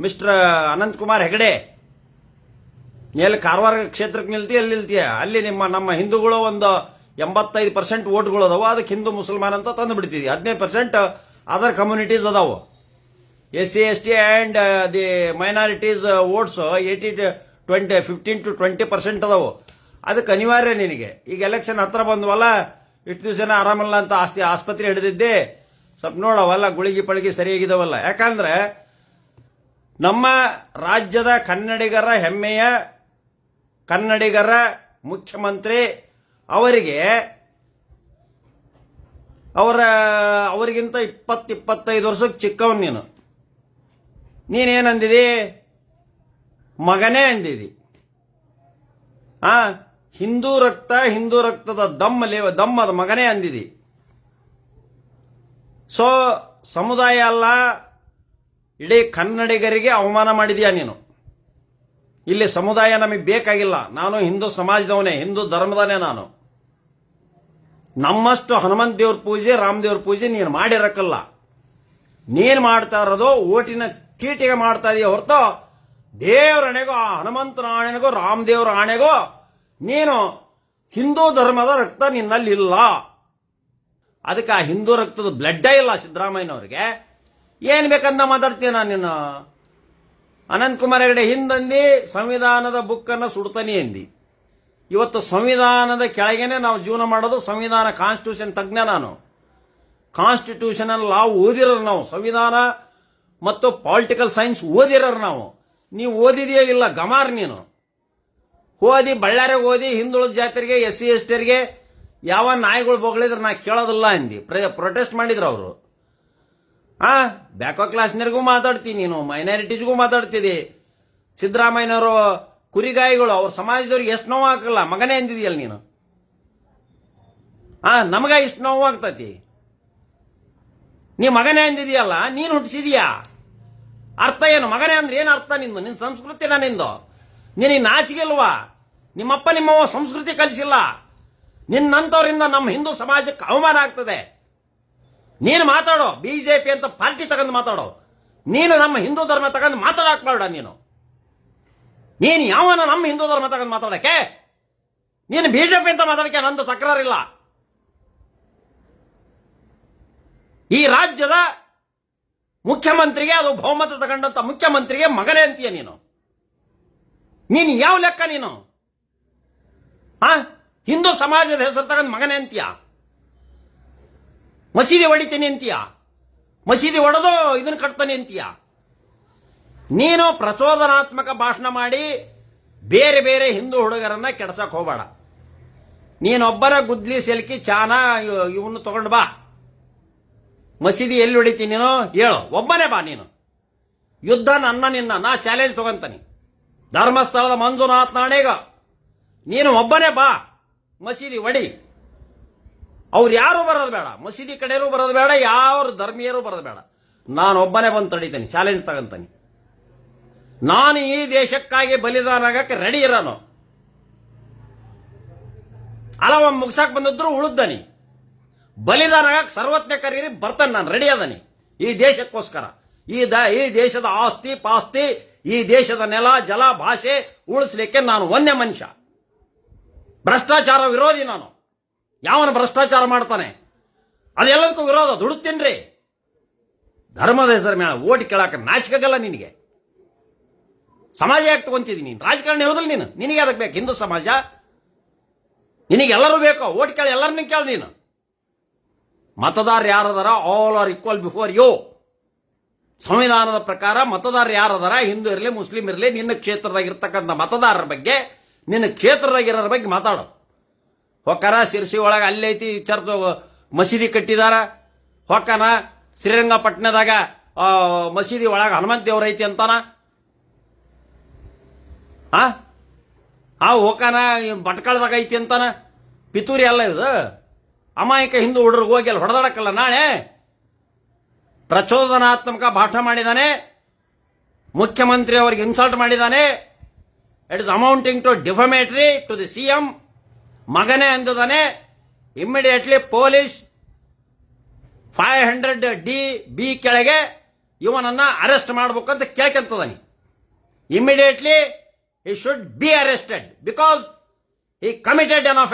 Mister Ananth Kumar Hegde, ಎಲ್ಲಿ ಕಾರವಾರ ಕ್ಷೇತ್ರಕ್ಕೆ ನಿಲ್ತೀಯ ಅಲ್ಲಿ ನಿಲ್ತೀಯ, ಅಲ್ಲಿ ನಮ್ಮ ಹಿಂದೂಗಳು ಒಂದು 85% ವೋಟ್ಗಳು ಅದಾವ, ಅದಕ್ಕೆ ಹಿಂದೂ ಮುಸಲ್ಮಾನ್ ಅಂತ ತಂದು ಬಿಡ್ತಿದ್ವಿ. 15% ಅದರ್ ಕಮ್ಯುನಿಟೀಸ್ ಅದಾವು. SC ST and the minorities votes 15 to 20% ಅದಾವು. ಅದಕ್ಕೆ ಅನಿವಾರ್ಯ ನಿನಗೆ. ಈಗ ಎಲೆಕ್ಷನ್ ಹತ್ರ ಬಂದ್ವಲ್ಲ, ಇಷ್ಟು ದಿವಸ ಆರಾಮಲ್ಲ ಅಂತ ಆಸ್ಪತ್ರೆ ಹಿಡಿದಿದ್ದೆ, ಸ್ವಲ್ಪ ನೋಡವಲ್ಲ ಗುಳಿಗೆ ಪಳಿಗೆ ಸರಿಯಾಗಿದಾವಲ್ಲ. ಯಾಕಂದ್ರೆ ನಮ್ಮ ರಾಜ್ಯದ ಕನ್ನಡಿಗರ ಹೆಮ್ಮೆಯ ಕನ್ನಡಿಗರ ಮುಖ್ಯಮಂತ್ರಿ ಅವರಿಗೆ ಅವರಿಗಿಂತ 20-25 ವರ್ಷಕ್ಕೆ ಚಿಕ್ಕವನ್ ನೀನೇನಂದಿದಿ? ಮಗನೇ ಅಂದಿದಿ. ಹಿಂದೂ ರಕ್ತದ ದಮ್ಮದ ಮಗನೇ ಅಂದಿದಿ. ಸೊ ಸಮುದಾಯ ಅಲ್ಲ, ಇಡೀ ಕನ್ನಡಿಗರಿಗೆ ಅವಮಾನ ಮಾಡಿದ್ಯಾ ನೀನು. ಇಲ್ಲಿ ಸಮುದಾಯ ನಮಗೆ ಬೇಕಾಗಿಲ್ಲ. ನಾನು ಹಿಂದೂ ಸಮಾಜದವನೇ, ಹಿಂದೂ ಧರ್ಮದವನೇ ನಾನು. ನಮ್ಮಷ್ಟು ಹನುಮಂತ ದೇವ್ರ ಪೂಜೆ, ರಾಮದೇವ್ರ ಪೂಜೆ ನೀನು ಮಾಡಿರಕ್ಕಲ್ಲ. ನೀನು ಮಾಡ್ತಾ ಇರೋದು ಓಟಿನ ಚೀಟಿಗೆ ಮಾಡ್ತಾ ಇದೀಯ ಹೊರತು ದೇವರ ಆಣೆಗೋ, ಹನುಮಂತನ ಆಣೆಗೋ, ರಾಮದೇವ್ರ ಆಣೆಗೋ ನೀನು ಹಿಂದೂ ಧರ್ಮದ ರಕ್ತ ನಿನ್ನಲ್ಲಿಲ್ಲ. ಅದಕ್ಕೆ ಆ ಹಿಂದೂ ರಕ್ತದ ಬ್ಲಡ್ಡೇ ಇಲ್ಲ ಸಿದ್ದರಾಮಯ್ಯನವ್ರಿಗೆ. ಏನ್ ಬೇಕಂದ ಮಾತಾಡ್ತೀಯ ನೀನು? ಅನಂತ್ ಕುಮಾರ್ ಹೆಗಡೆ ಹಿಂದಂದಿ ಸಂವಿಧಾನದ ಬುಕ್ ಅನ್ನ ಸುಡ್ತಾನೆ ಅಂದಿ. ಇವತ್ತು ಸಂವಿಧಾನದ ಕೆಳಗೇನೆ ನಾವು ಜೀವನ ಮಾಡೋದು. ಸಂವಿಧಾನ ಕಾನ್ಸ್ಟಿಟ್ಯೂಷನ್ ತಜ್ಞ ನಾನು. ಕಾನ್ಸ್ಟಿಟ್ಯೂಷನಲ್ ಲಾ ಓದಿರೋರು ನಾವು. ಸಂವಿಧಾನ ಮತ್ತು ಪೊಲಿಟಿಕಲ್ ಸೈನ್ಸ್ ಓದಿರೋರು ನಾವು. ನೀವು ಓದಿದೆಯೇ ಇಲ್ಲ, ಗಮಾರ್ ನೀನು. ಓದಿ ಬಳ್ಳಾರಿಗೆ ಓದಿ ಹಿಂದುಳಿದ ಜಾತಿಯರಿಗೆ, SC STರಿಗೆ ಯಾವ ನಾಯಿಗಳು ಬೊಗಳಿದ್ರೆ ನಾ ಕೇಳೋದಿಲ್ಲ ಅಂದಿ. ಪ್ರೊಟೆಸ್ಟ್ ಮಾಡಿದ್ರು ಅವರು. ಬ್ಯಾಕ್ವರ್ಡ್ ಕ್ಲಾಸ್ನರಿಗೂ ಮಾತಾಡ್ತೀನಿ ನೀನು, ಮೈನಾರಿಟೀಸ್ಗೂ ಮಾತಾಡ್ತಿದ್ದಿ. ಸಿದ್ದರಾಮಯ್ಯನವರು ಕುರಿಗಾಯಿಗಳು, ಅವ್ರ ಸಮಾಜದವ್ರಿಗೆ ಎಷ್ಟು ನೋವು ಹಾಕಲ್ಲ, ಮಗನೇ ಅಂದಿದೆಯಲ್ಲ ನೀನು. ನಮಗ ಇಷ್ಟು ನೋವು ಆಗ್ತತಿ. ನೀ ಮಗನೇ ಅಂದಿದೆಯಲ್ಲ, ನೀನು ಹುಟ್ಟಿಸಿದೀಯಾ? ಅರ್ಥ ಏನು? ಮಗನೇ ಅಂದ್ರೆ ಏನು ಅರ್ಥ ನಿಂದು? ನಿನ್ನ ಸಂಸ್ಕೃತಿನ ನಿಂದು? ನಿನಗೆ ನಾಚಿಗೆಲ್ವಾ? ನಿಮ್ಮಪ್ಪ ನಿಮ್ಮವ್ವ ಸಂಸ್ಕೃತಿ ಕಲಿಸಿಲ್ಲ. ನಿನ್ನಂತವರಿಂದ ನಮ್ಮ ಹಿಂದೂ ಸಮಾಜಕ್ಕೆ ಅವಮಾನ ಆಗ್ತದೆ. ನೀನು ಮಾತಾಡೋ, ಬಿಜೆಪಿ ಅಂತ ಪಾರ್ಟಿ ತಗೊಂಡು ಮಾತಾಡೋ. ನೀನು ನಮ್ಮ ಹಿಂದೂ ಧರ್ಮ ತಗೊಂಡು ಮಾತಾಡಕ್ಬೇಡ. ನೀನು ಯಾವನ ನಮ್ಮ ಹಿಂದೂ ಧರ್ಮ ತಗೊಂಡು ಮಾತಾಡಕ್ಕೆ? ನೀನು ಬಿಜೆಪಿ ಅಂತ ಮಾತಾಡಕ್ಕೆ ನಂದು ತಕರಾರಿಲ್ಲ. ಈ ರಾಜ್ಯದ ಮುಖ್ಯಮಂತ್ರಿಗೆ, ಅದು ಬಹುಮತ ತಗೊಂಡಂತ ಮುಖ್ಯಮಂತ್ರಿಗೆ ಮಗನೇ ಅಂತೀಯ ನೀನು. ನೀನು ಯಾವ ಲೆಕ್ಕ ನೀನು? ಹಿಂದೂ ಸಮಾಜದ ಹೆಸರು ತಗೊಂಡು ಮಗನೇ ಅಂತೀಯ? ಮಸೀದಿ ಹೊಡಿತೀನಿ ಅಂತೀಯ? ಮಸೀದಿ ಹೊಡೆದು ಇದನ್ನ ಕಟ್ತಾನೆ ಅಂತೀಯ? ನೀನು ಪ್ರಚೋದನಾತ್ಮಕ ಭಾಷಣ ಮಾಡಿ ಬೇರೆ ಬೇರೆ ಹಿಂದೂ ಹುಡುಗರನ್ನ ಕೆಡ್ಸಕ್ ಹೋಗಬೇಡ. ನೀನೊಬ್ಬರ ಗುದ್ಲಿ ಸೆಲ್ಕಿ ಚಾನ ಇವನು ತಗೊಂಡು ಬಾ. ಮಸೀದಿ ಎಲ್ಲಿ ಹೊಡಿತೀನಿ ನೀನು ಹೇಳು, ಒಬ್ಬನೇ ಬಾ. ನೀನು ಯುದ್ಧ ನಿನ್ನ ನಾ ಚಾಲೆಂಜ್ ತಗೊಂತಾನೆ. ಧರ್ಮಸ್ಥಳದ ಮಂಜುನಾಥ್ ನಾಣೇಗ ನೀನು ಒಬ್ಬನೇ ಬಾ, ಮಸೀದಿ ಹೊಡಿ. ಅವ್ರು ಯಾರು ಬರೋದು ಬೇಡ, ಮಸೀದಿ ಕಡೆಯವರು ಬರೋದು ಬೇಡ, ಯಾವ ಧರ್ಮೀಯರು ಬರೋದು ಬೇಡ. ನಾನು ಒಬ್ಬನೇ ಬಂದು ತಡಿತೇನೆ, ಚಾಲೆಂಜ್ ತಗೊಂತಾನೆ. ನಾನು ಈ ದೇಶಕ್ಕಾಗಿ ಬಲಿದಾನ ಆಗಕ್ಕೆ ರೆಡಿ ಇರೋನು. ಅಲವ ಮುಗ್ಸಾಕ್ ಬಂದಿದ್ರು ಉಳಿದ್ದಾನೆ. ಬಲಿದಾನ ಆಗಕ್ಕೆ ಸರ್ವಜ್ಞ ಕರೀರಿ ಬರ್ತಾನೆ, ನಾನು ರೆಡಿ ಅದಾನೆ ಈ ದೇಶಕ್ಕೋಸ್ಕರ. ಈ ದೇಶದ ಆಸ್ತಿ ಪಾಸ್ತಿ, ಈ ದೇಶದ ನೆಲ ಜಲ ಭಾಷೆ ಉಳಿಸ್ಲಿಕ್ಕೆ ನಾನು ಒಂದೇ ಮನುಷ್ಯ. ಭ್ರಷ್ಟಾಚಾರ ವಿರೋಧಿ ನಾನು. ಯಾವನ ಭ್ರಷ್ಟಾಚಾರ ಮಾಡ್ತಾನೆ ಅದೆಲ್ಲದಕ್ಕೂ ವಿರೋಧ. ದುಡುತ್ತೀನ್ರಿ. ಧರ್ಮದ ಹೆಸರು ಮೇಲೆ ಓಟ್ ಕೇಳಕ್ಕೆ ನಾಚಿಕಾಗಲ್ಲ ನಿನಗೆ. ಸಮಾಜ ಯಾಕೆ ತಗೊಂತಿದ್ದೀನಿ? ರಾಜಕಾರಣ ಇರೋದಿಲ್ಲ ನೀನು. ನಿನಗೆ ಅದಕ್ಕೆ ಬೇಕು ಹಿಂದೂ ಸಮಾಜ? ನಿನಗೆ ಎಲ್ಲರೂ ಬೇಕು. ಓಟ್ ಕೇಳಿ ಎಲ್ಲರನ್ನೂ ಕೇಳಿ ನೀನು. ಮತದಾರ ಯಾರದಾರ? All are equal before you. ಸಂವಿಧಾನದ ಪ್ರಕಾರ ಮತದಾರ ಯಾರದಾರ? ಹಿಂದೂ ಇರಲಿ ಮುಸ್ಲಿಂ ಇರಲಿ, ನಿನ್ನ ಕ್ಷೇತ್ರದಾಗಿರ್ತಕ್ಕಂಥ ಮತದಾರರ ಬಗ್ಗೆ, ನಿನ್ನ ಕ್ಷೇತ್ರದಾಗಿರೋರ ಬಗ್ಗೆ ಮಾತಾಡು. ಹೊಕ್ಕನ ಸಿರ್ಸಿ ಒಳಗೆ ಅಲ್ಲೈತಿ ಚರ್ಚ್ ಮಸೀದಿ ಕಟ್ಟಿದಾರ. ಹೊಕ್ಕನ ಶ್ರೀರಂಗಪಟ್ಟಣದಾಗ ಮಸೀದಿ ಒಳಗೆ ಹನುಮಂತ ದೇವ್ರ ಐತಿ ಅಂತಾನ. ಹೊಕ್ಕನ ಭಟ್ಕಳದಾಗ ಐತಿ ಅಂತಾನ. ಪಿತೂರಿ ಅಲ್ಲ ಇದು. ಅಮಾಯಕ ಹಿಂದೂ ಹುಡುಗರಿಗೆ ಹೋಗಿ ಅಲ್ಲಿ ಹೊಡೆದಾಡಕ್ಕಲ್ಲ ನಾಳೆ. ಪ್ರಚೋದನಾತ್ಮಕ ಭಾಷಣ ಮಾಡಿದಾನೆ. ಮುಖ್ಯಮಂತ್ರಿ ಅವರಿಗೆ ಇನ್ಸಲ್ಟ್ ಮಾಡಿದಾನೆ. It is amounting to defamatory to the CM. ಮಗನೇ ಅಂದಿದ್ದಾನೆ. ಇಮ್ಮಿಡಿಯೇಟ್ಲಿ ಪೊಲೀಸ್ 500 DB ಕೆಳಗೆ ಇವನನ್ನ ಅರೆಸ್ಟ್ ಮಾಡಬೇಕಂತ ಕೇಳ್ಕೊಂತದಾನಿ. Immediately he should be arrested because he committed an offense.